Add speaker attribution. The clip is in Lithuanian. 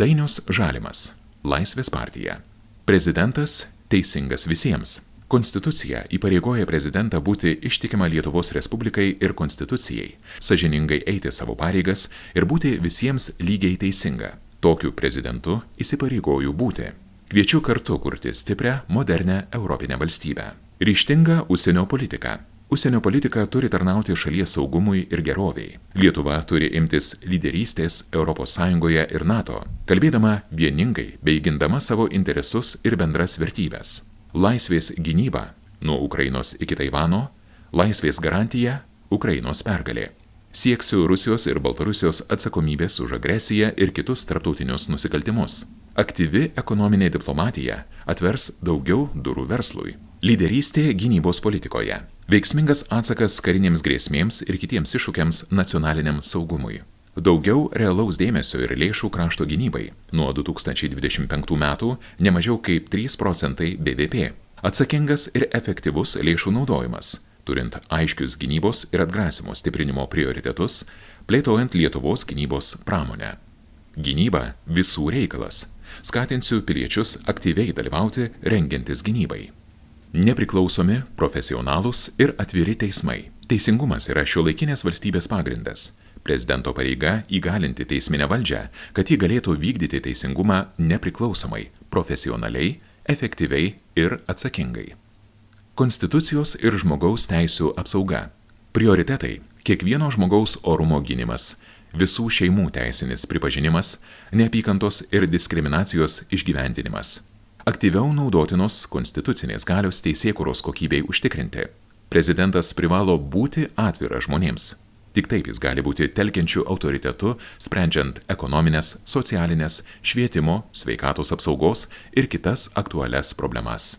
Speaker 1: Dainius Žalimas, Laisvės partija. Prezidentas teisingas visiems. Konstitucija įpareigoja prezidentą būti ištikimą Lietuvos Respublikai ir Konstitucijai, sąžiningai eiti savo pareigas ir būti visiems lygiai teisinga. Tokiu prezidentu įsipareigoju būti. Kviečiu kartu kurti stiprią, modernę Europinę valstybę. Ryžtinga užsienio politika. Užsienio politika turi tarnauti šalies saugumui ir geroviai. Lietuva turi imtis lyderystės ES ir NATO, kalbėdama vieningai bei gindama savo interesus ir bendras vertybes. Laisvės gynyba nuo Ukrainos iki Taivano, laisvės garantija Ukrainos pergalė. Sieksiu Rusijos ir Baltarusijos atsakomybės už agresiją ir kitus tarptautinius nusikaltimus. Aktyvi ekonominė diplomatija atvers daugiau durų verslui. Lyderystė gynybos politikoje. Veiksmingas atsakas karinėms grėsmėms ir kitiems iššūkiams nacionaliniam saugumui. Daugiau realaus dėmesio ir lėšų krašto gynybai. Nuo 2025 metų ne mažiau kaip 3% BVP. Atsakingas ir efektyvus lėšų naudojimas, turint aiškius gynybos ir atgrasimo stiprinimo prioritetus, plėtojant Lietuvos gynybos pramonę. Gynyba visų reikalas. Skatinsiu piliečius aktyviai dalyvauti rengiantis gynybai. Nepriklausomi, profesionalūs ir atviri teismai. Teisingumas yra šiuolaikinės valstybės pagrindas. Prezidento pareiga įgalinti teisminę valdžią, kad ji galėtų vykdyti teisingumą nepriklausomai, profesionaliai, efektyviai ir atsakingai. Konstitucijos ir žmogaus teisių apsauga. Prioritetai – kiekvieno žmogaus orumo gynimas, visų šeimų teisinis pripažinimas, neapykantos ir diskriminacijos išgyvendinimas. Aktyviau naudotinos konstitucinės galios teisėkūros kokybei užtikrinti. Prezidentas privalo būti atviras žmonėms. Tik taip jis gali būti telkiančiu autoritetu, sprendžiant ekonominės, socialinės, švietimo, sveikatos apsaugos ir kitas aktualias problemas.